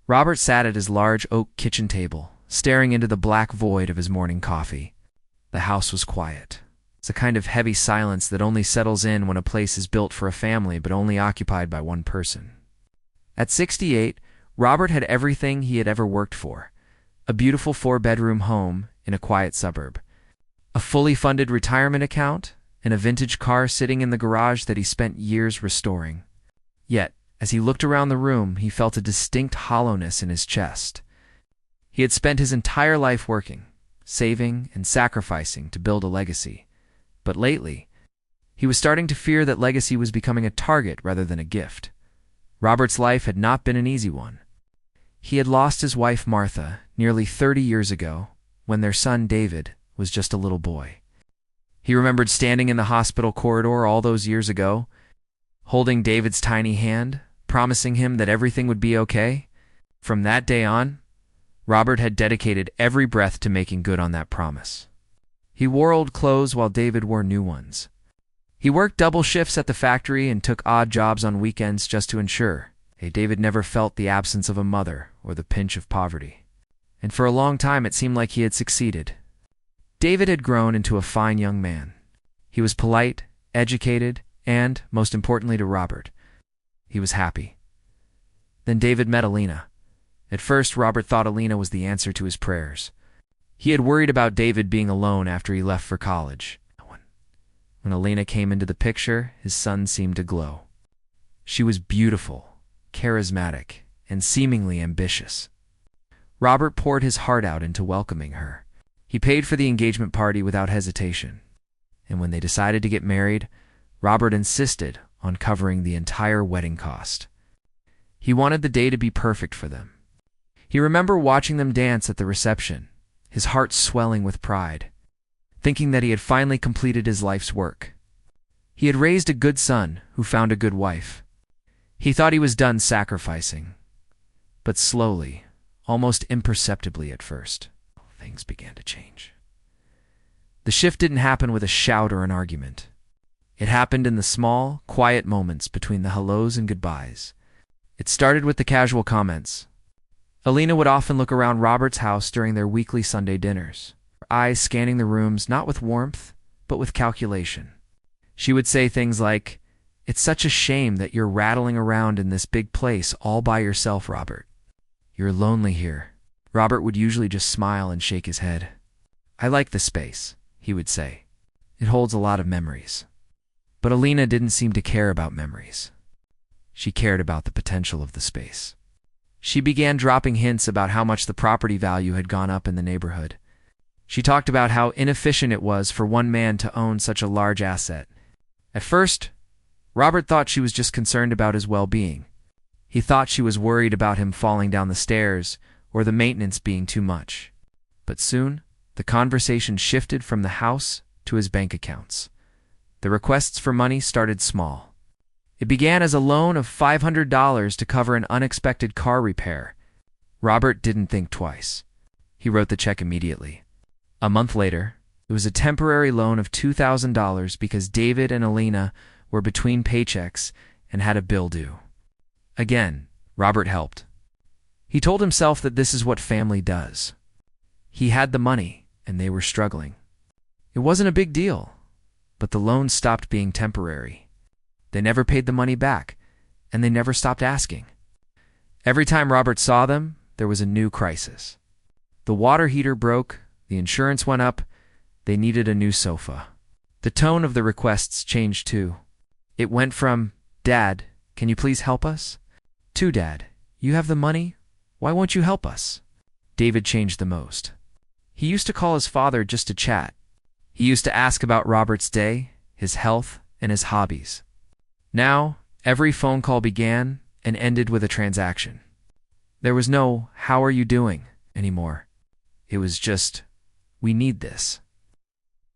Robert sat at his large oak kitchen table, staring into the black void of his morning coffee. The house was quiet. It's a kind of heavy silence that only settles in when a place is built for a family but only occupied by one person. At 68, Robert had everything he had ever worked for: a beautiful 4-bedroom home in a quiet suburb, a fully funded retirement account, and a vintage car sitting in the garage that he spent years restoring. Yet, as he looked around the room, he felt a distinct hollowness in his chest. He had spent his entire life working, saving, and sacrificing to build a legacy. But lately, he was starting to fear that legacy was becoming a target rather than a gift. Robert's life had not been an easy one. He had lost his wife Martha nearly 30 years ago, when their son David was just a little boy. He remembered standing in the hospital corridor all those years ago, holding David's tiny hand, promising him that everything would be okay. From that day on, Robert had dedicated every breath to making good on that promise. He wore old clothes while David wore new ones. He worked double shifts at the factory and took odd jobs on weekends just to ensure David never felt the absence of a mother or the pinch of poverty. And for a long time it seemed like he had succeeded. David had grown into a fine young man. He was polite, educated, and, most importantly to Robert, he was happy. Then David met Lena. At first, Robert thought Lena was the answer to his prayers. He had worried about David being alone after he left for college. When Lena came into the picture, his son seemed to glow. She was beautiful, charismatic, and seemingly ambitious. Robert poured his heart out into welcoming her. He paid for the engagement party without hesitation. And when they decided to get married, Robert insisted on covering the entire wedding cost. He wanted the day to be perfect for them. He remembered watching them dance at the reception, his heart swelling with pride, thinking that he had finally completed his life's work. He had raised a good son who found a good wife. He thought he was done sacrificing. But slowly, almost imperceptibly at first, things began to change. The shift didn't happen with a shout or an argument. It happened in the small, quiet moments between the hellos and goodbyes. It started with the casual comments. Lena would often look around Robert's house during their weekly Sunday dinners, her eyes scanning the rooms not with warmth, but with calculation. She would say things like, "It's such a shame that you're rattling around in this big place all by yourself, Robert. You're lonely here." Robert would usually just smile and shake his head. "I like the space," he would say. "It holds a lot of memories." But Lena didn't seem to care about memories. She cared about the potential of the space. She began dropping hints about how much the property value had gone up in the neighborhood. She talked about how inefficient it was for one man to own such a large asset. At first, Robert thought she was just concerned about his well-being. He thought she was worried about him falling down the stairs or the maintenance being too much. But soon, the conversation shifted from the house to his bank accounts. The requests for money started small. It began as a loan of $500 to cover an unexpected car repair. Robert didn't think twice. He wrote the check immediately. A month later, it was a temporary loan of $2,000 because David and Lena were between paychecks and had a bill due. Again, Robert helped. He told himself that this is what family does. He had the money, and they were struggling. It wasn't a big deal, but the loan stopped being temporary. They never paid the money back, and they never stopped asking. Every time Robert saw them, there was a new crisis. The water heater broke, the insurance went up, they needed a new sofa. The tone of the requests changed too. It went from, "Dad, can you please help us?" to, "Dad, you have the money? Why won't you help us?" David changed the most. He used to call his father just to chat. He used to ask about Robert's day, his health, and his hobbies. Now, every phone call began and ended with a transaction. There was no, "How are you doing?" anymore. It was just, "We need this."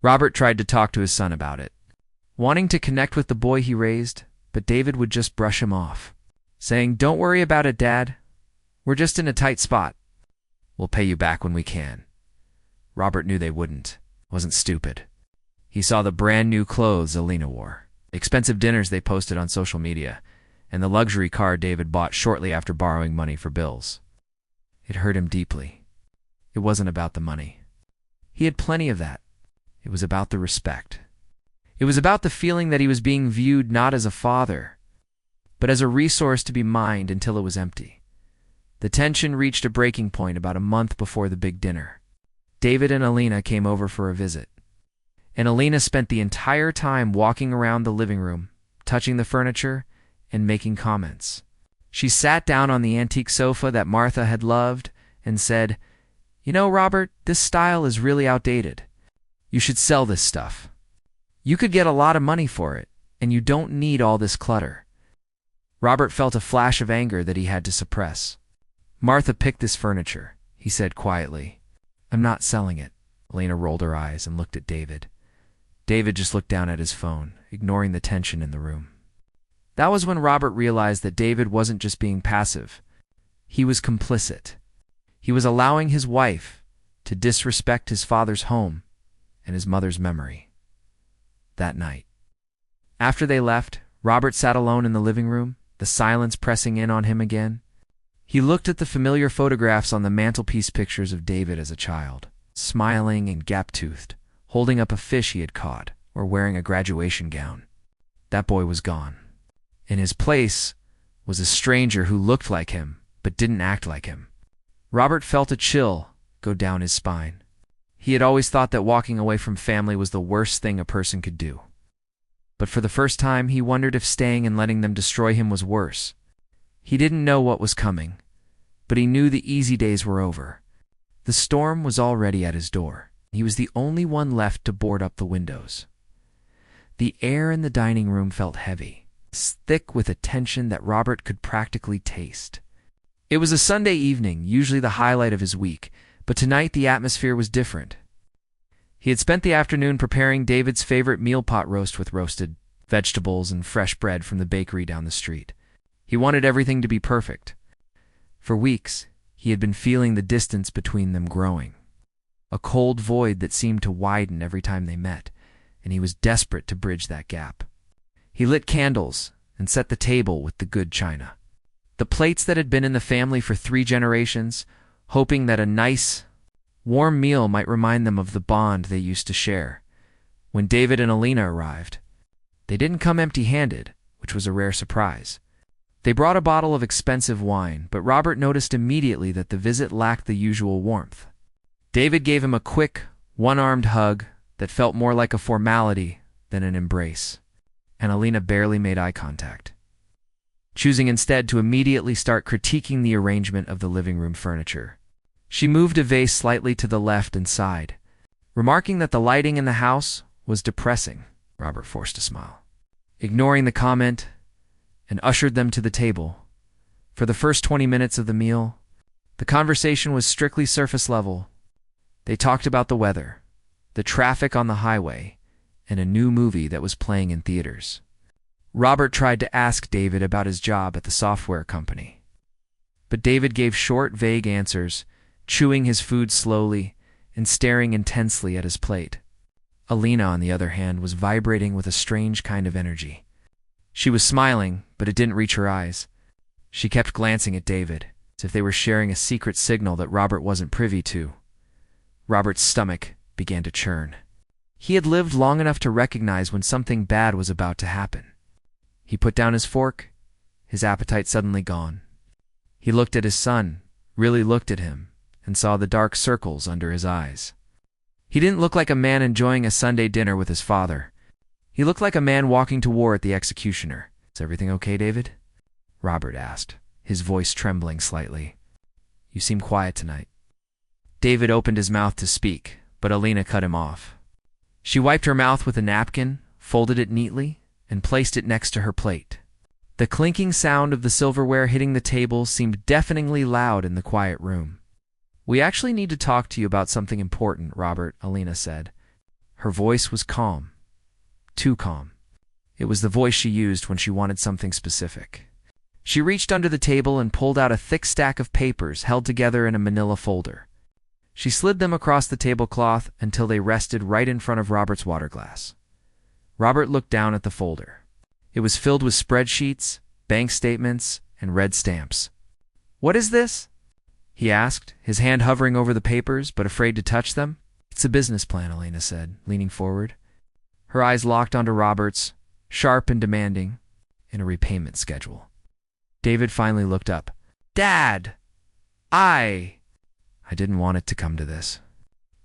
Robert tried to talk to his son about it, wanting to connect with the boy he raised, but David would just brush him off, saying, "Don't worry about it, Dad. We're just in a tight spot. We'll pay you back when we can." Robert knew they wouldn't. Wasn't stupid. He saw the brand new clothes Lena wore, expensive dinners they posted on social media, and the luxury car David bought shortly after borrowing money for bills. It hurt him deeply. It wasn't about the money. He had plenty of that. It was about the respect. It was about the feeling that he was being viewed not as a father, but as a resource to be mined until it was empty. The tension reached a breaking point about a month before the big dinner. David and Lena came over for a visit, and Lena spent the entire time walking around the living room, touching the furniture, and making comments. She sat down on the antique sofa that Martha had loved and said, "You know, Robert, this style is really outdated. You should sell this stuff. You could get a lot of money for it, and you don't need all this clutter." Robert felt a flash of anger that he had to suppress. "Martha picked this furniture," he said quietly. "I'm not selling it." Lena rolled her eyes and looked at David. David just looked down at his phone, ignoring the tension in the room. That was when Robert realized that David wasn't just being passive. He was complicit. He was allowing his wife to disrespect his father's home and his mother's memory. That night, after they left, Robert sat alone in the living room, the silence pressing in on him again. He looked at the familiar photographs on the mantelpiece, pictures of David as a child, smiling and gap-toothed, holding up a fish he had caught, or wearing a graduation gown. That boy was gone. In his place was a stranger who looked like him, but didn't act like him. Robert felt a chill go down his spine. He had always thought that walking away from family was the worst thing a person could do. But for the first time, he wondered if staying and letting them destroy him was worse. He didn't know what was coming, but he knew the easy days were over. The storm was already at his door. He was the only one left to board up the windows. The air in the dining room felt heavy, thick with a tension that Robert could practically taste. It was a Sunday evening, usually the highlight of his week, but tonight the atmosphere was different. He had spent the afternoon preparing David's favorite meal pot roast with roasted vegetables and fresh bread from the bakery down the street. He wanted everything to be perfect. For weeks, he had been feeling the distance between them growing, a cold void that seemed to widen every time they met, and he was desperate to bridge that gap. He lit candles and set the table with the good china, the plates that had been in the family for 3 generations, hoping that a nice, warm meal might remind them of the bond they used to share. When David and Lena arrived, they didn't come empty-handed, which was a rare surprise. They brought a bottle of expensive wine, but Robert noticed immediately that the visit lacked the usual warmth. David gave him a quick, one-armed hug that felt more like a formality than an embrace, and Lena barely made eye contact, choosing instead to immediately start critiquing the arrangement of the living room furniture. She moved a vase slightly to the left and sighed, remarking that the lighting in the house was depressing. Robert forced a smile, ignoring the comment, and ushered them to the table. For the first 20 minutes of the meal, the conversation was strictly surface level. They talked about the weather, the traffic on the highway, and a new movie that was playing in theaters. Robert tried to ask David about his job at the software company, but David gave short, vague answers, chewing his food slowly and staring intensely at his plate. Lena, on the other hand, was vibrating with a strange kind of energy. She was smiling, but it didn't reach her eyes. She kept glancing at David, as if they were sharing a secret signal that Robert wasn't privy to. Robert's stomach began to churn. He had lived long enough to recognize when something bad was about to happen. He put down his fork, his appetite suddenly gone. He looked at his son, really looked at him, and saw the dark circles under his eyes. He didn't look like a man enjoying a Sunday dinner with his father. He looked like a man walking to war at the executioner. "Is everything okay, David?" Robert asked, his voice trembling slightly. "You seem quiet tonight." David opened his mouth to speak, but Lena cut him off. She wiped her mouth with a napkin, folded it neatly, and placed it next to her plate. The clinking sound of the silverware hitting the table seemed deafeningly loud in the quiet room. "We actually need to talk to you about something important, Robert," Lena said. Her voice was calm. Too calm. It was the voice she used when she wanted something specific. She reached under the table and pulled out a thick stack of papers held together in a manila folder. She slid them across the tablecloth until they rested right in front of Robert's water glass. Robert looked down at the folder. It was filled with spreadsheets, bank statements, and red stamps. "What is this?" he asked, his hand hovering over the papers but afraid to touch them. It's a business plan, Lena said, leaning forward. Her eyes locked onto Robert's, sharp and demanding, and a repayment schedule. David finally looked up. Dad! I didn't want it to come to this,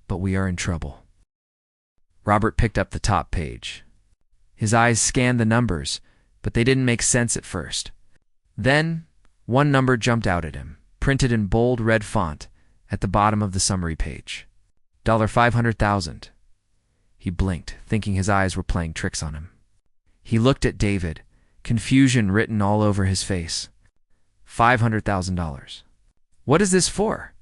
but we are in trouble. Robert picked up the top page. His eyes scanned the numbers, but they didn't make sense at first. Then, one number jumped out at him, printed in bold red font at the bottom of the summary page. $500,000. He blinked, thinking his eyes were playing tricks on him. He looked at David, confusion written all over his face. $500,000. What is this for?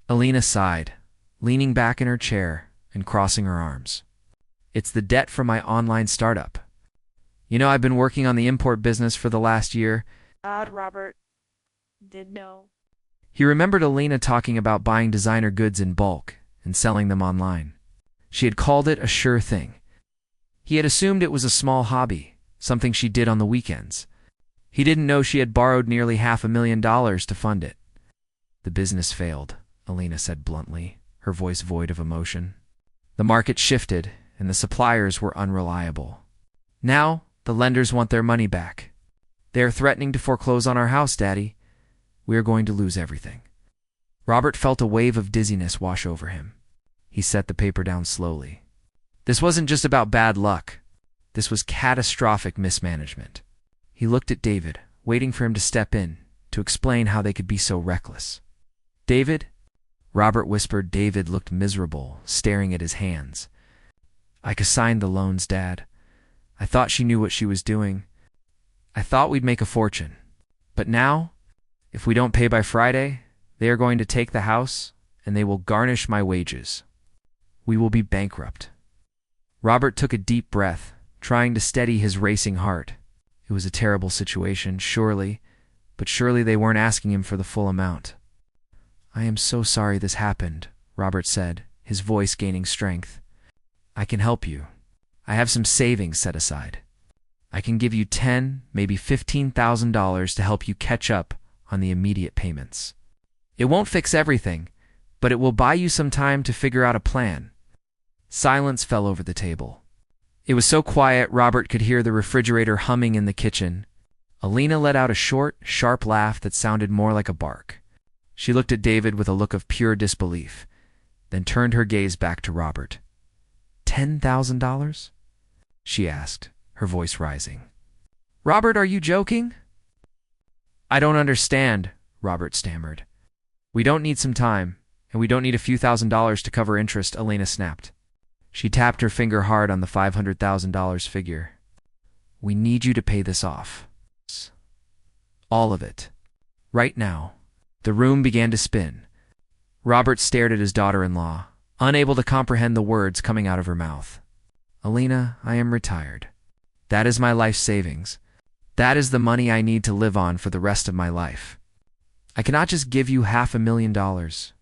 Lena sighed, leaning back in her chair and crossing her arms. It's the debt from my online startup. You know, I've been working on the import business for the last year. Robert did know. He remembered Lena talking about buying designer goods in bulk and selling them online. She had called it a sure thing. He had assumed it was a small hobby, something she did on the weekends. He didn't know she had borrowed nearly $500,000 to fund it. The business failed, Lena said bluntly, her voice void of emotion. The market shifted, and the suppliers were unreliable. Now, the lenders want their money back. They are threatening to foreclose on our house, Daddy. We are going to lose everything. Robert felt a wave of dizziness wash over him. He set the paper down slowly. This wasn't just about bad luck. This was catastrophic mismanagement. He looked at David, waiting for him to step in, to explain how they could be so reckless. David? Robert whispered. David looked miserable, staring at his hands. I assigned the loans, Dad. I thought she knew what she was doing. I thought we'd make a fortune. But now, if we don't pay by Friday, they are going to take the house, and they will garnish my wages. We will be bankrupt. Robert took a deep breath, trying to steady his racing heart. It was a terrible situation, surely, but surely they weren't asking him for the full amount. I am so sorry this happened, Robert said, his voice gaining strength. I can help you. I have some savings set aside. I can give you $10,000, maybe $15,000 to help you catch up on the immediate payments. It won't fix everything, but it will buy you some time to figure out a plan. Silence fell over the table. It was so quiet Robert could hear the refrigerator humming in the kitchen. Lena let out a short, sharp laugh that sounded more like a bark. She looked at David with a look of pure disbelief, then turned her gaze back to Robert. $10,000? She asked, her voice rising. Robert, are you joking? I don't understand, Robert stammered. We don't need some time, and we don't need a few $1,000s to cover interest, Lena snapped. She tapped her finger hard on the $500,000 figure. We need you to pay this off. All of it. Right now. The room began to spin. Robert stared at his daughter-in-law, unable to comprehend the words coming out of her mouth. Lena, I am retired. That is my life savings. That is the money I need to live on for the rest of my life. I cannot just give you $500,000.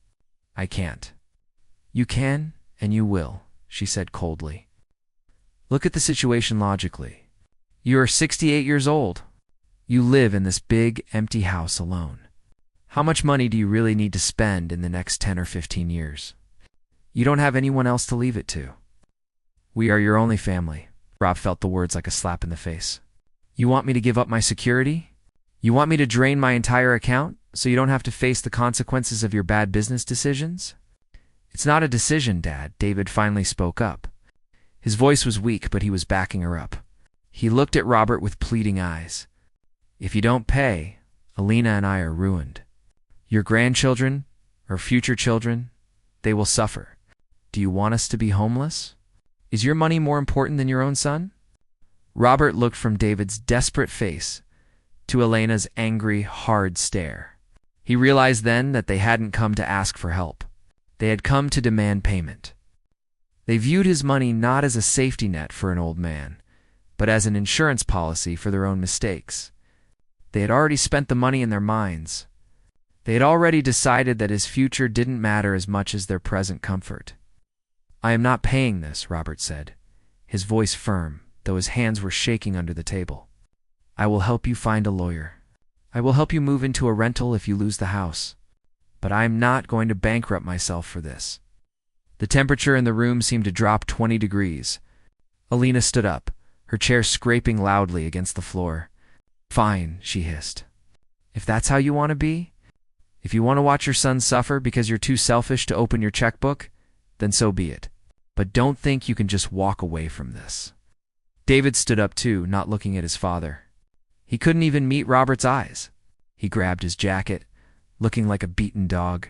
I can't. You can, and you will, she said coldly. Look at the situation logically. You are 68 years old. You live in this big, empty house alone. How much money do you really need to spend in the next 10 or 15 years? You don't have anyone else to leave it to. We are your only family. Rob felt the words like a slap in the face. You want me to give up my security? You want me to drain my entire account so you don't have to face the consequences of your bad business decisions? It's not a decision, Dad, David finally spoke up. His voice was weak, but he was backing her up. He looked at Robert with pleading eyes. If you don't pay, Lena and I are ruined. Your grandchildren, or future children, they will suffer. Do you want us to be homeless? Is your money more important than your own son? Robert looked from David's desperate face to Elena's angry, hard stare. He realized then that they hadn't come to ask for help. They had come to demand payment. They viewed his money not as a safety net for an old man, but as an insurance policy for their own mistakes. They had already spent the money in their minds. They had already decided that his future didn't matter as much as their present comfort. I am not paying this, Robert said, his voice firm, though his hands were shaking under the table. I will help you find a lawyer. I will help you move into a rental if you lose the house. but I'm not going to bankrupt myself for this. The temperature in the room seemed to drop 20 degrees. Lena stood up, her chair scraping loudly against the floor. Fine, she hissed. If that's how you want to be, if you want to watch your son suffer because you're too selfish to open your checkbook, then so be it. But don't think you can just walk away from this. David stood up too, not looking at his father. He couldn't even meet Robert's eyes. He grabbed his jacket, looking like a beaten dog.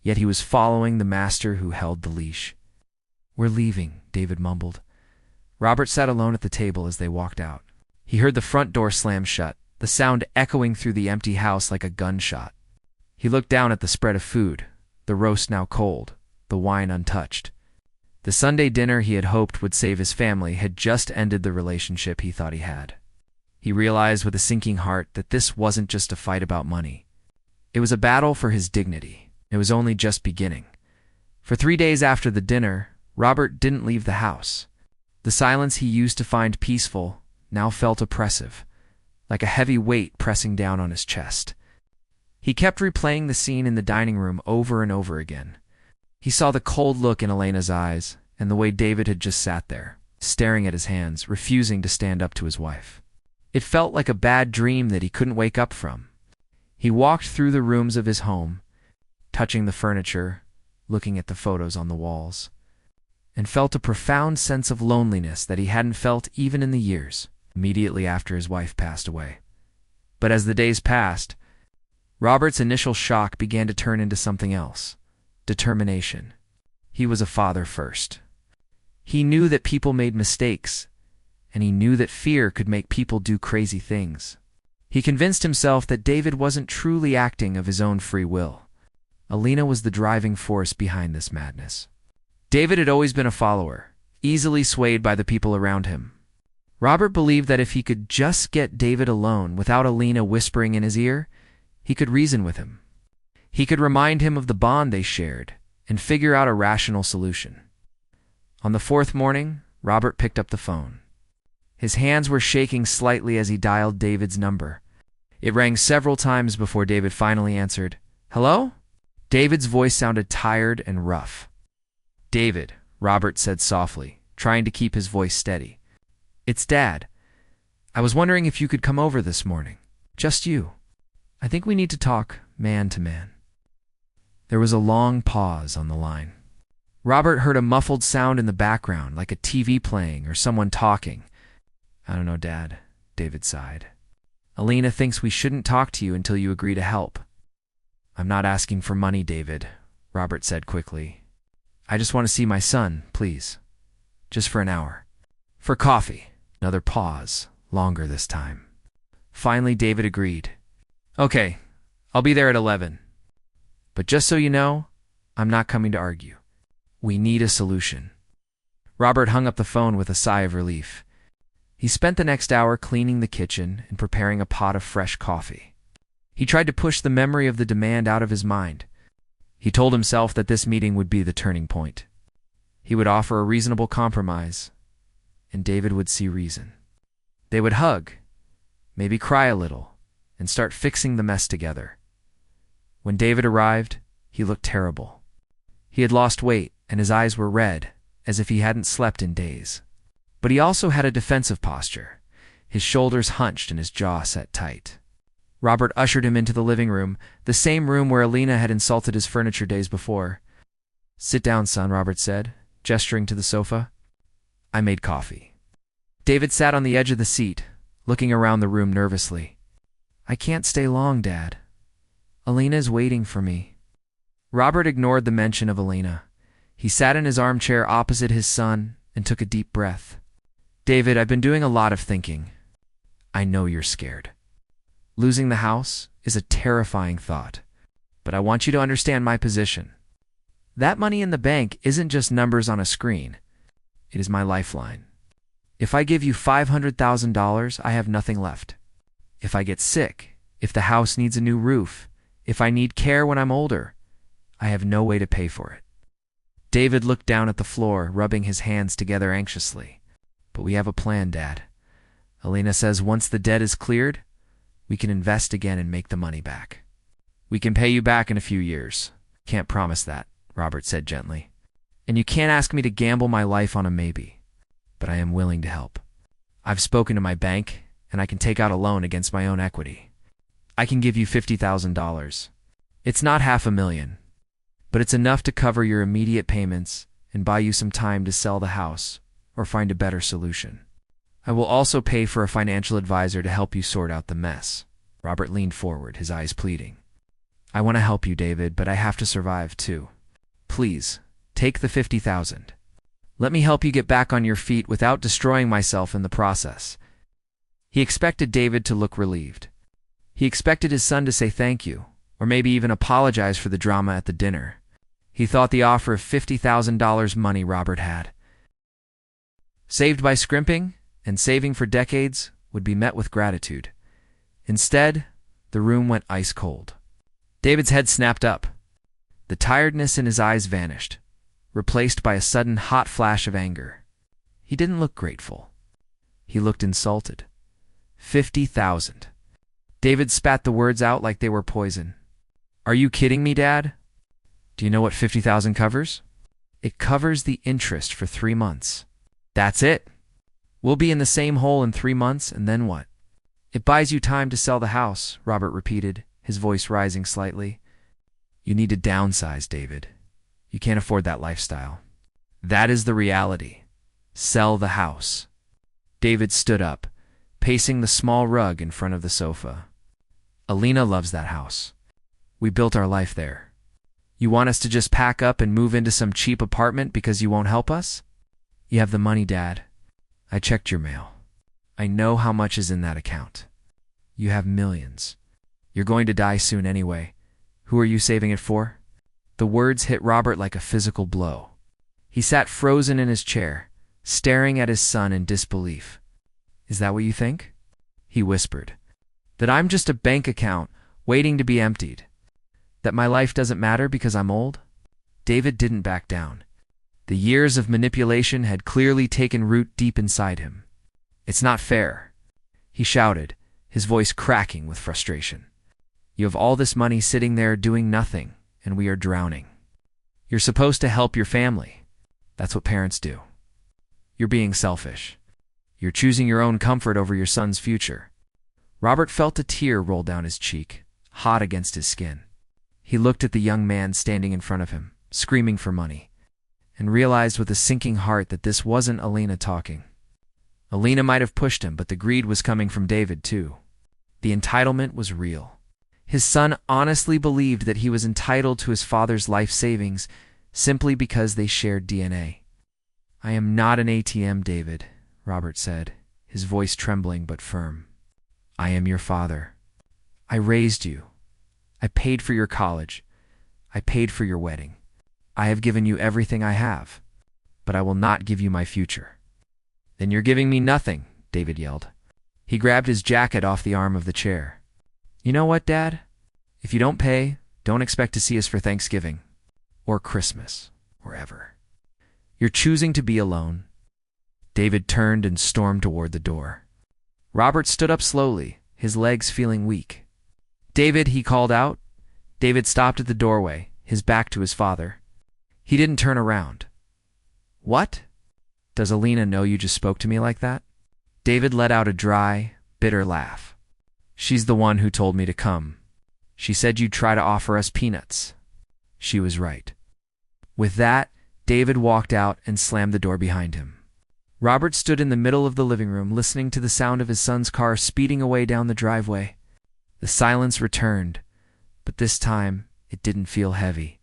Yet he was following the master who held the leash. We're leaving, David mumbled. Robert sat alone at the table as they walked out. He heard the front door slam shut, the sound echoing through the empty house like a gunshot. He looked down at the spread of food, the roast now cold, the wine untouched. The Sunday dinner he had hoped would save his family had just ended the relationship he thought he had. He realized with a sinking heart that this wasn't just a fight about money. It was a battle for his dignity. It was only just beginning. For 3 days after the dinner, Robert didn't leave the house. The silence he used to find peaceful now felt oppressive, like a heavy weight pressing down on his chest. He kept replaying the scene in the dining room over and over again. He saw the cold look in Elena's eyes and the way David had just sat there, staring at his hands, refusing to stand up to his wife. It felt like a bad dream that he couldn't wake up from. He walked through the rooms of his home, touching the furniture, looking at the photos on the walls, and felt a profound sense of loneliness that he hadn't felt even in the years immediately after his wife passed away. But as the days passed, Robert's initial shock began to turn into something else: determination. He was a father first. He knew that people made mistakes, and he knew that fear could make people do crazy things. He convinced himself that David wasn't truly acting of his own free will. Lena was the driving force behind this madness. David had always been a follower, easily swayed by the people around him. Robert believed that if he could just get David alone without Lena whispering in his ear, he could reason with him. He could remind him of the bond they shared and figure out a rational solution. On the 4th morning, Robert picked up the phone. His hands were shaking slightly as he dialed David's number. It rang several times before David finally answered. Hello? David's voice sounded tired and rough. David, Robert said softly, trying to keep his voice steady. It's Dad. I was wondering if you could come over this morning. Just you. I think we need to talk man to man. There was a long pause on the line. Robert heard a muffled sound in the background, like a TV playing or someone talking. I don't know, Dad, David sighed. Lena thinks we shouldn't talk to you until you agree to help. I'm not asking for money, David, Robert said quickly. I just want to see my son, please. Just for an hour. For coffee. Another pause, longer this time. Finally, David agreed. Okay, I'll be there at 11. But just so you know, I'm not coming to argue. We need a solution. Robert hung up the phone with a sigh of relief. He spent the next hour cleaning the kitchen and preparing a pot of fresh coffee. He tried to push the memory of the demand out of his mind. He told himself that this meeting would be the turning point. He would offer a reasonable compromise, and David would see reason. They would hug, maybe cry a little, and start fixing the mess together. When David arrived, he looked terrible. He had lost weight, and his eyes were red, as if he hadn't slept in days. But he also had a defensive posture, his shoulders hunched and his jaw set tight. Robert ushered him into the living room, the same room where Lena had insulted his furniture days before. Sit down, son, Robert said, gesturing to the sofa. I made coffee. David sat on the edge of the seat, looking around the room nervously. I can't stay long, Dad. Elena is waiting for me. Robert ignored the mention of Elena. He sat in his armchair opposite his son and took a deep breath. David, I've been doing a lot of thinking. I know you're scared. Losing the house is a terrifying thought, but I want you to understand my position. That money in the bank isn't just numbers on a screen. It is my lifeline. If I give you $500,000, I have nothing left. If I get sick, if the house needs a new roof, if I need care when I'm older, I have no way to pay for it. David looked down at the floor, rubbing his hands together anxiously. But we have a plan, Dad. Elena says once the debt is cleared, we can invest again and make the money back. We can pay you back in a few years. Can't promise that, Robert said gently. And you can't ask me to gamble my life on a maybe. But I am willing to help. I've spoken to my bank, and I can take out a loan against my own equity. I can give you $50,000. It's not $500,000, but it's enough to cover your immediate payments and buy you some time to sell the house or find a better solution. I will also pay for a financial advisor to help you sort out the mess. Robert leaned forward, his eyes pleading. I want to help you, David, but I have to survive too. Please, take the $50,000. Let me help you get back on your feet without destroying myself in the process. He expected David to look relieved. He expected his son to say thank you, or maybe even apologize for the drama at the dinner. He thought the offer of $50,000 money Robert had, saved by scrimping and saving for decades, would be met with gratitude. Instead, the room went ice cold. David's head snapped up. The tiredness in his eyes vanished, replaced by a sudden hot flash of anger. He didn't look grateful. He looked insulted. 50,000. David spat the words out like they were poison. Are you kidding me, Dad? Do you know what 50,000 covers? It covers the interest for 3 months. That's it. We'll be in the same hole in 3 months, and then what? It buys you time to sell the house, Robert repeated, his voice rising slightly. You need to downsize, David. You can't afford that lifestyle. That is the reality. Sell the house. David stood up, pacing the small rug in front of the sofa. Lena loves that house. We built our life there. You want us to just pack up and move into some cheap apartment because you won't help us? You have the money, Dad. I checked your mail. I know how much is in that account. You have millions. You're going to die soon anyway. Who are you saving it for? The words hit Robert like a physical blow. He sat frozen in his chair, staring at his son in disbelief. Is that what you think? He whispered. That I'm just a bank account waiting to be emptied? That my life doesn't matter because I'm old? David didn't back down. The years of manipulation had clearly taken root deep inside him. It's not fair, he shouted, his voice cracking with frustration. You have all this money sitting there doing nothing, and we are drowning. You're supposed to help your family. That's what parents do. You're being selfish. You're choosing your own comfort over your son's future. Robert felt a tear roll down his cheek, hot against his skin. He looked at the young man standing in front of him, screaming for money, and realized with a sinking heart that this wasn't Lena talking. Lena might have pushed him, but the greed was coming from David too. The entitlement was real. His son honestly believed that he was entitled to his father's life savings simply because they shared DNA. I am not an ATM, David, Robert said, his voice trembling but firm. I am your father. I raised you. I paid for your college. I paid for your wedding. I have given you everything I have, but I will not give you my future. Then you're giving me nothing, David yelled. He grabbed his jacket off the arm of the chair. You know what, Dad? If you don't pay, don't expect to see us for Thanksgiving, or Christmas, or ever. You're choosing to be alone. David turned and stormed toward the door. Robert stood up slowly, his legs feeling weak. David, he called out. David stopped at the doorway, his back to his father. He didn't turn around. What? Does Lena know you just spoke to me like that? David let out a dry, bitter laugh. She's the one who told me to come. She said you'd try to offer us peanuts. She was right. With that, David walked out and slammed the door behind him. Robert stood in the middle of the living room, listening to the sound of his son's car speeding away down the driveway. The silence returned, but this time it didn't feel heavy.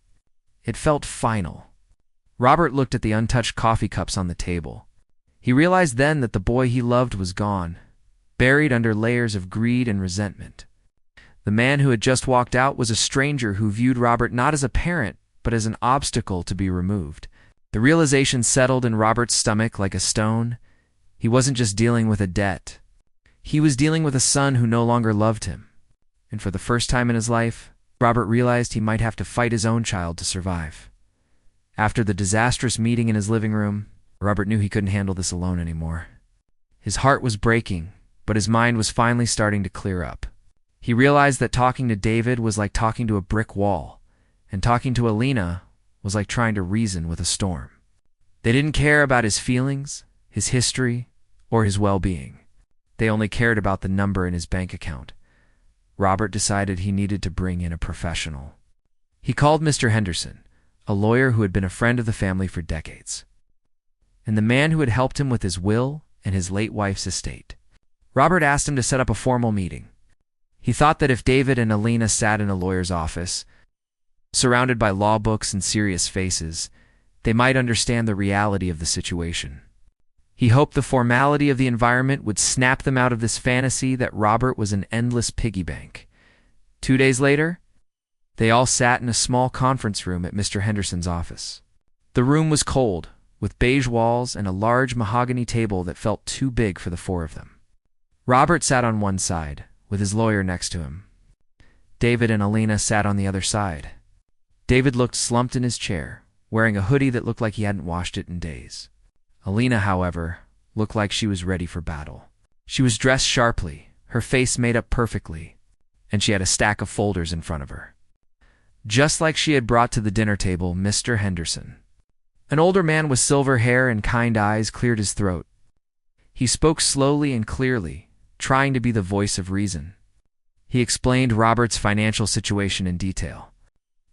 It felt final. Robert looked at the untouched coffee cups on the table. He realized then that the boy he loved was gone, buried under layers of greed and resentment. The man who had just walked out was a stranger who viewed Robert not as a parent, but as an obstacle to be removed. The realization settled in Robert's stomach like a stone. He wasn't just dealing with a debt. He was dealing with a son who no longer loved him. And for the first time in his life, Robert realized he might have to fight his own child to survive. After the disastrous meeting in his living room, Robert knew he couldn't handle this alone anymore. His heart was breaking, but his mind was finally starting to clear up. He realized that talking to David was like talking to a brick wall, and talking to Lena was like trying to reason with a storm. They didn't care about his feelings, his history, or his well-being. They only cared about the number in his bank account. Robert decided he needed to bring in a professional. He called Mr. Henderson, a lawyer who had been a friend of the family for decades, and the man who had helped him with his will and his late wife's estate. Robert asked him to set up a formal meeting. He thought that if David and Lena sat in a lawyer's office, surrounded by law books and serious faces, they might understand the reality of the situation. He hoped the formality of the environment would snap them out of this fantasy that Robert was an endless piggy bank. 2 days later, they all sat in a small conference room at Mr. Henderson's office. The room was cold, with beige walls and a large mahogany table that felt too big for the four of them. Robert sat on one side, with his lawyer next to him. David and Lena sat on the other side. David looked slumped in his chair, wearing a hoodie that looked like he hadn't washed it in days. Lena, however, looked like she was ready for battle. She was dressed sharply, her face made up perfectly, and she had a stack of folders in front of her. Just like she had brought to the dinner table Mr. Henderson. An older man with silver hair and kind eyes cleared his throat. He spoke slowly and clearly, trying to be the voice of reason. He explained Robert's financial situation in detail.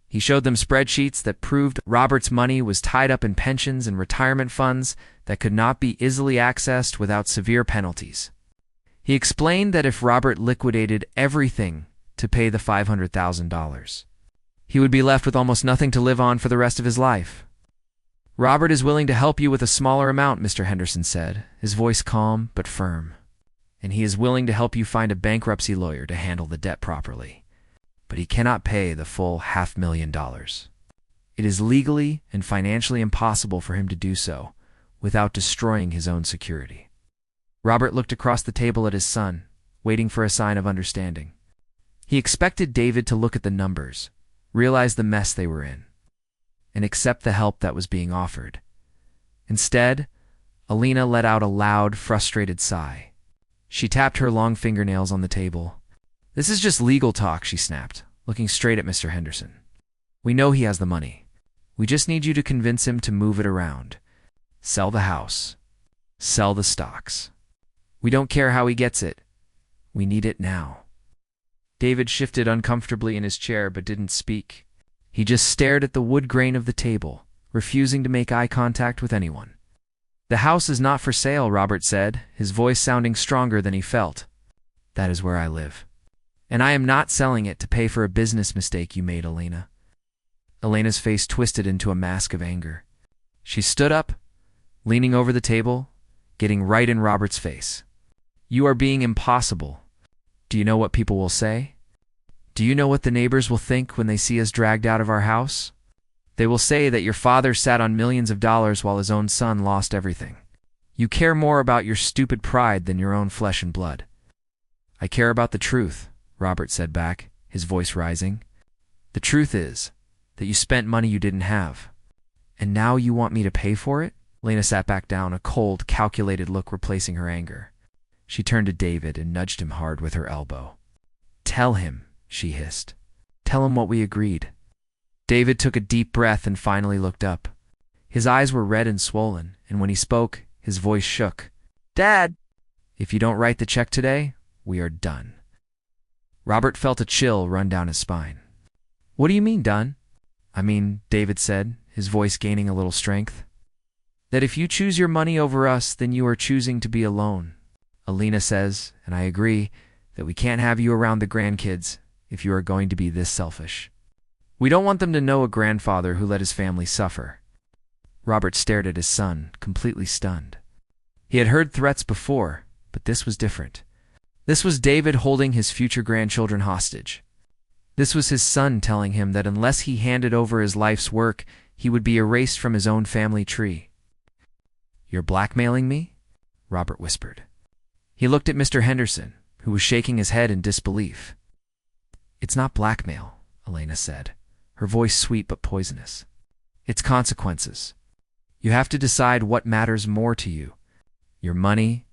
He showed them spreadsheets that proved Robert's money was tied up in pensions and retirement funds that could not be easily accessed without severe penalties. He explained that if Robert liquidated everything to pay the $500,000, he would be left with almost nothing to live on for the rest of his life. "Robert is willing to help you with a smaller amount," Mr. Henderson said, his voice calm but firm. "And he is willing to help you find a bankruptcy lawyer to handle the debt properly. But he cannot pay the full $500,000. It is legally and financially impossible for him to do so without destroying his own security." Robert looked across the table at his son, waiting for a sign of understanding. He expected David to look at the numbers, realize the mess they were in, and accept the help that was being offered. Instead, Lena let out a loud, frustrated sigh. She tapped her long fingernails on the table. "This is just legal talk," she snapped, looking straight at Mr. Henderson. "We know he has the money. We just need you to convince him to move it around. Sell the house. Sell the stocks. We don't care how he gets it. We need it now." David shifted uncomfortably in his chair but didn't speak. He just stared at the wood grain of the table, refusing to make eye contact with anyone. "The house is not for sale," Robert said, his voice sounding stronger than he felt. "That is where I live. And I am not selling it to pay for a business mistake you made, Lena." Elena's face twisted into a mask of anger. She stood up, leaning over the table, getting right in Robert's face. "You are being impossible. Do you know what people will say? Do you know what the neighbors will think when they see us dragged out of our house? They will say that your father sat on millions of dollars while his own son lost everything. You care more about your stupid pride than your own flesh and blood." "I care about the truth," Robert said back, his voice rising. "The truth is that you spent money you didn't have. And now you want me to pay for it?" Lena sat back down, a cold, calculated look replacing her anger. She turned to David and nudged him hard with her elbow. "Tell him," she hissed. "Tell him what we agreed." David took a deep breath and finally looked up. His eyes were red and swollen, and when he spoke, his voice shook. "Dad, if you don't write the check today, we are done." Robert felt a chill run down his spine. "What do you mean, done?" "I mean," David said, his voice gaining a little strength, "that if you choose your money over us, then you are choosing to be alone. Lena says, and I agree, that we can't have you around the grandkids if you are going to be this selfish. We don't want them to know a grandfather who let his family suffer." Robert stared at his son, completely stunned. He had heard threats before, but this was different. This was David holding his future grandchildren hostage. This was his son telling him that unless he handed over his life's work, he would be erased from his own family tree. "You're blackmailing me?" Robert whispered. He looked at Mr. Henderson, who was shaking his head in disbelief. "It's not blackmail," Lena said, her voice sweet but poisonous. "It's consequences. You have to decide what matters more to you, your money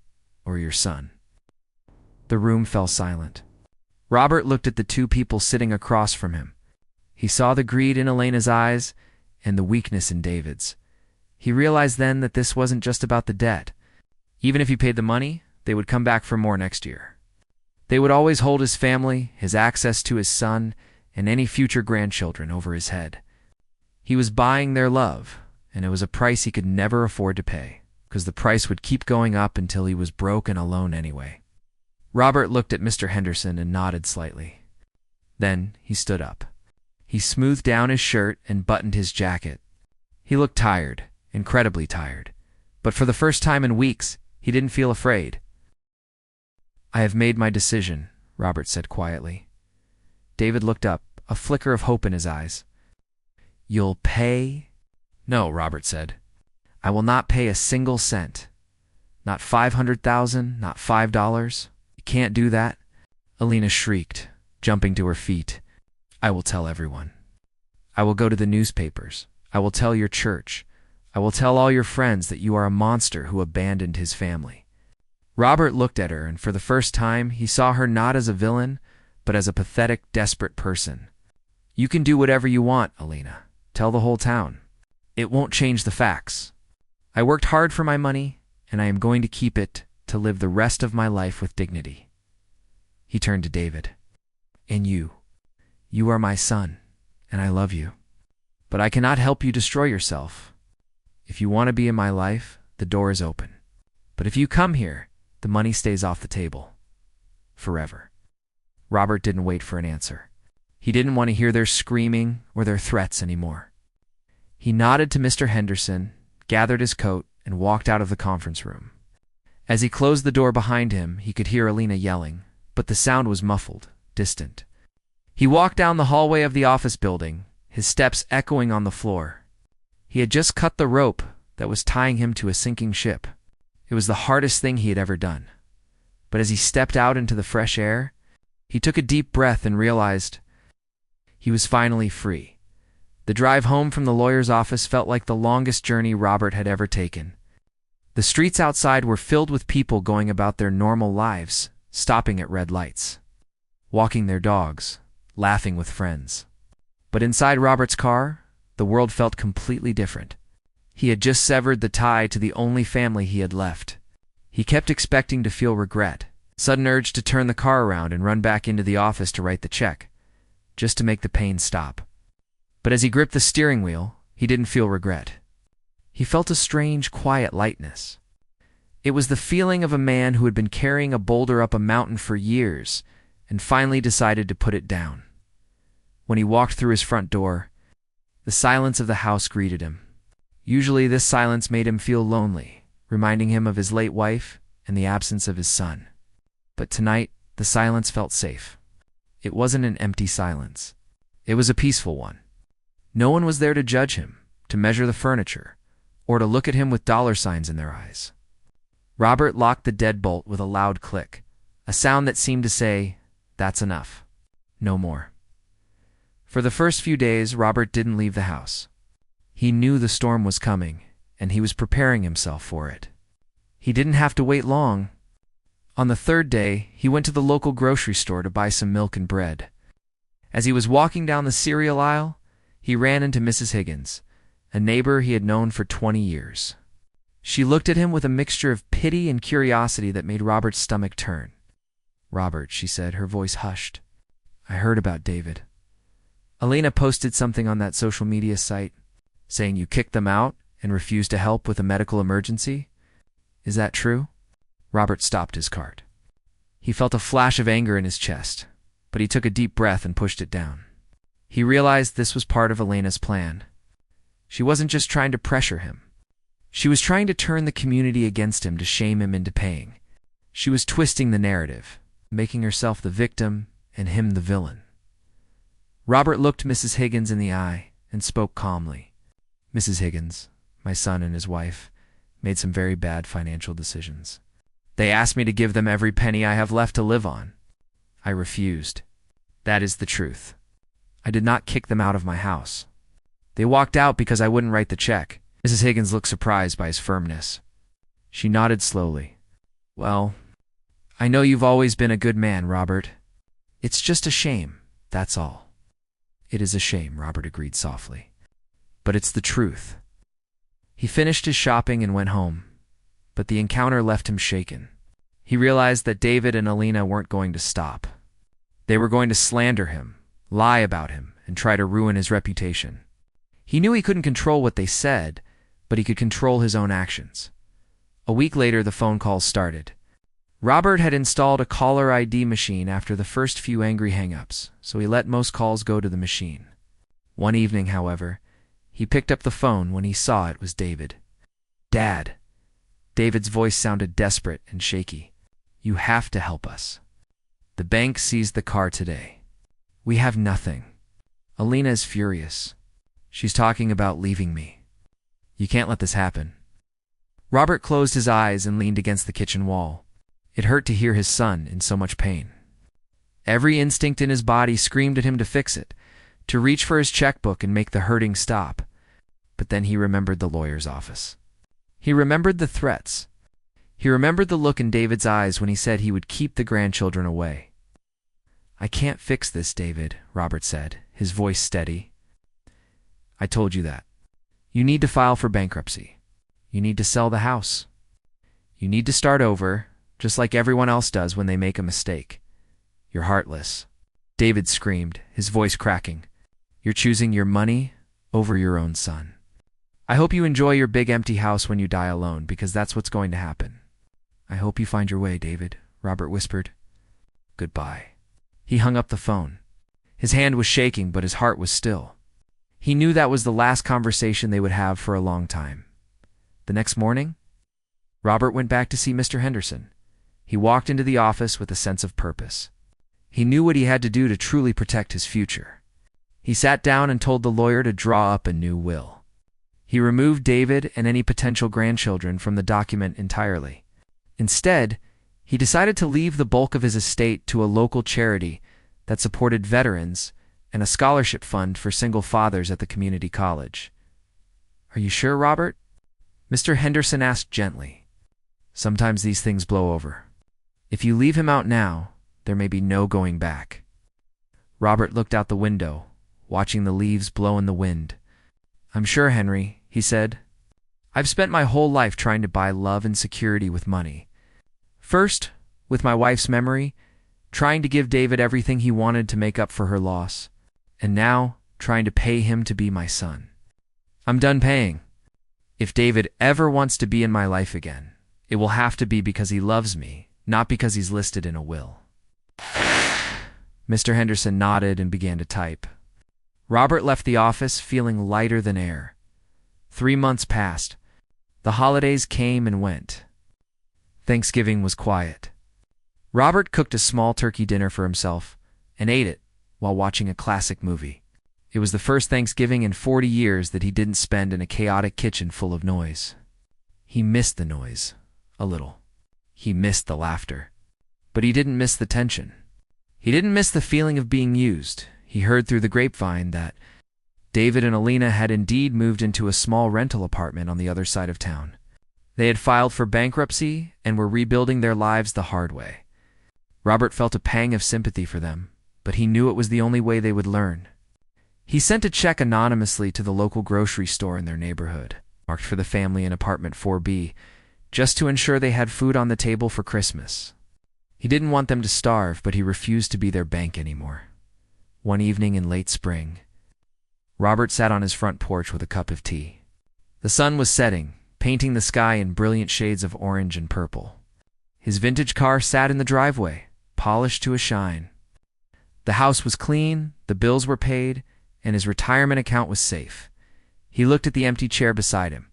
or your son." The room fell silent. Robert looked at the two people sitting across from him. He saw the greed in Elena's eyes and the weakness in David's. He realized then that this wasn't just about the debt. Even if he paid the money, they would come back for more next year. They would always hold his family, his access to his son, and any future grandchildren over his head. He was buying their love, and it was a price he could never afford to pay, because the price would keep going up until he was broke and alone anyway. Robert looked at Mr. Henderson and nodded slightly. Then he stood up. He smoothed down his shirt and buttoned his jacket. He looked tired, incredibly tired, but for the first time in weeks, he didn't feel afraid. "I have made my decision," Robert said quietly. David looked up, a flicker of hope in his eyes. "You'll pay?" "No," Robert said. "I will not pay a single cent. Not 500,000, not $5. You can't do that." Elena shrieked, jumping to her feet. "I will tell everyone. I will go to the newspapers. I will tell your church. I will tell all your friends that you are a monster who abandoned his family." Robert looked at her, and for the first time he saw her not as a villain, but as a pathetic, desperate person. "You can do whatever you want, Elena. Tell the whole town. It won't change the facts. I worked hard for my money, and I am going to keep it to live the rest of my life with dignity." He turned to David. "And you. You are my son, and I love you. But I cannot help you destroy yourself. If you want to be in my life, the door is open. But if you come here, the money stays off the table. Forever." Robert didn't wait for an answer. He didn't want to hear their screaming or their threats anymore. He nodded to Mr. Henderson, gathered his coat, and walked out of the conference room. As he closed the door behind him, he could hear Elena yelling, but the sound was muffled, distant. He walked down the hallway of the office building, his steps echoing on the floor. He had just cut the rope that was tying him to a sinking ship. It was the hardest thing he had ever done. But as he stepped out into the fresh air, he took a deep breath and realized he was finally free. The drive home from the lawyer's office felt like the longest journey Robert had ever taken. The streets outside were filled with people going about their normal lives, stopping at red lights, walking their dogs, laughing with friends. But inside Robert's car, the world felt completely different. He had just severed the tie to the only family he had left. He kept expecting to feel regret, sudden urge to turn the car around and run back into the office to write the check, just to make the pain stop. But as he gripped the steering wheel, he didn't feel regret. He felt a strange, quiet lightness. It was the feeling of a man who had been carrying a boulder up a mountain for years and finally decided to put it down. When he walked through his front door, the silence of the house greeted him. Usually this silence made him feel lonely, reminding him of his late wife and the absence of his son. But tonight, the silence felt safe. It wasn't an empty silence. It was a peaceful one. No one was there to judge him, to measure the furniture, or to look at him with dollar signs in their eyes. Robert locked the deadbolt with a loud click, a sound that seemed to say, "That's enough. No more." For the first few days, Robert didn't leave the house. He knew the storm was coming, and he was preparing himself for it. He didn't have to wait long. On the third day, he went to the local grocery store to buy some milk and bread. As he was walking down the cereal aisle, he ran into Mrs. Higgins, a neighbor he had known for 20 years. She looked at him with a mixture of pity and curiosity that made Robert's stomach turn. "Robert," she said, her voice hushed, "I heard about David. Elena posted something on that social media site, saying you kicked them out and refused to help with a medical emergency. Is that true?" Robert stopped his cart. He felt a flash of anger in his chest, but he took a deep breath and pushed it down. He realized this was part of Elena's plan. She wasn't just trying to pressure him. She was trying to turn the community against him to shame him into paying. She was twisting the narrative, making herself the victim and him the villain. Robert looked Mrs. Higgins in the eye and spoke calmly. "Mrs. Higgins, my son and his wife, made some very bad financial decisions. They asked me to give them every penny I have left to live on. I refused. That is the truth. I did not kick them out of my house. They walked out because I wouldn't write the check." Mrs. Higgins looked surprised by his firmness. She nodded slowly. "Well, I know you've always been a good man, Robert. It's just a shame, that's all. It is a shame, Robert agreed softly. But it's the truth. He finished his shopping and went home, but the encounter left him shaken. He realized that David and Lena weren't going to stop. They were going to slander him, lie about him, and try to ruin his reputation. He knew he couldn't control what they said, but he could control his own actions. A week later, the phone calls started. Robert had installed a caller ID machine after the first few angry hang-ups, so he let most calls go to the machine. One evening, however, he picked up the phone when he saw it was David. "Dad." David's voice sounded desperate and shaky. "You have to help us. The bank seized the car today. We have nothing. Lena is furious. She's talking about leaving me. You can't let this happen." Robert closed his eyes and leaned against the kitchen wall. It hurt to hear his son in so much pain. Every instinct in his body screamed at him to fix it, to reach for his checkbook and make the hurting stop. But then he remembered the lawyer's office. He remembered the threats. He remembered the look in David's eyes when he said he would keep the grandchildren away. "I can't fix this, David," Robert said, his voice steady. "I told you that. You need to file for bankruptcy. You need to sell the house. You need to start over, just like everyone else does when they make a mistake. You're heartless." David screamed, his voice cracking. "You're choosing your money over your own son. I hope you enjoy your big empty house when you die alone, because that's what's going to happen." "I hope you find your way, David," Robert whispered. "Goodbye." He hung up the phone. His hand was shaking, but his heart was still. He knew that was the last conversation they would have for a long time. The next morning, Robert went back to see Mr. Henderson. He walked into the office with a sense of purpose. He knew what he had to do to truly protect his future. He sat down and told the lawyer to draw up a new will. He removed David and any potential grandchildren from the document entirely. Instead, he decided to leave the bulk of his estate to a local charity that supported veterans and a scholarship fund for single fathers at the community college. "Are you sure, Robert?" Mr. Henderson asked gently. "Sometimes these things blow over. If you leave him out now, there may be no going back." Robert looked out the window, watching the leaves blow in the wind. "I'm sure, Henry," he said. "I've spent my whole life trying to buy love and security with money. First, with my wife's memory, trying to give David everything he wanted to make up for her loss, and now trying to pay him to be my son. I'm done paying. If David ever wants to be in my life again, it will have to be because he loves me, not because he's listed in a will." Mr. Henderson nodded and began to type. Robert left the office feeling lighter than air. 3 months passed. The holidays came and went. Thanksgiving was quiet. Robert cooked a small turkey dinner for himself and ate it while watching a classic movie. It was the first Thanksgiving in 40 years that he didn't spend in a chaotic kitchen full of noise. He missed the noise, a little. He missed the laughter. But he didn't miss the tension. He didn't miss the feeling of being used. He heard through the grapevine that David and Lena had indeed moved into a small rental apartment on the other side of town. They had filed for bankruptcy and were rebuilding their lives the hard way. Robert felt a pang of sympathy for them, but he knew it was the only way they would learn. He sent a check anonymously to the local grocery store in their neighborhood, marked for the family in apartment 4B, just to ensure they had food on the table for Christmas. He didn't want them to starve, but he refused to be their bank anymore. One evening in late spring, Robert sat on his front porch with a cup of tea. The sun was setting, painting the sky in brilliant shades of orange and purple. His vintage car sat in the driveway, polished to a shine. The house was clean, the bills were paid, and his retirement account was safe. He looked at the empty chair beside him.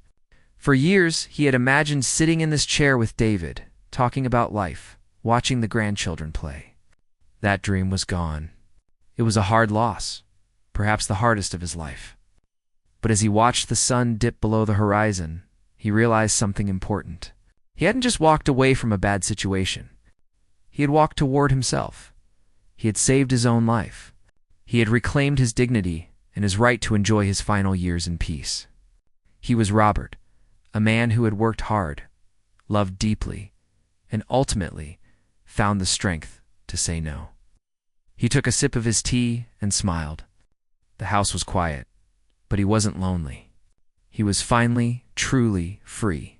For years, he had imagined sitting in this chair with David, talking about life, watching the grandchildren play. That dream was gone. It was a hard loss, perhaps the hardest of his life. But as he watched the sun dip below the horizon, he realized something important. He hadn't just walked away from a bad situation. He had walked toward himself. He had saved his own life. He had reclaimed his dignity and his right to enjoy his final years in peace. He was Robert, a man who had worked hard, loved deeply, and ultimately found the strength to say no. He took a sip of his tea and smiled. The house was quiet, but he wasn't lonely. He was finally, truly free.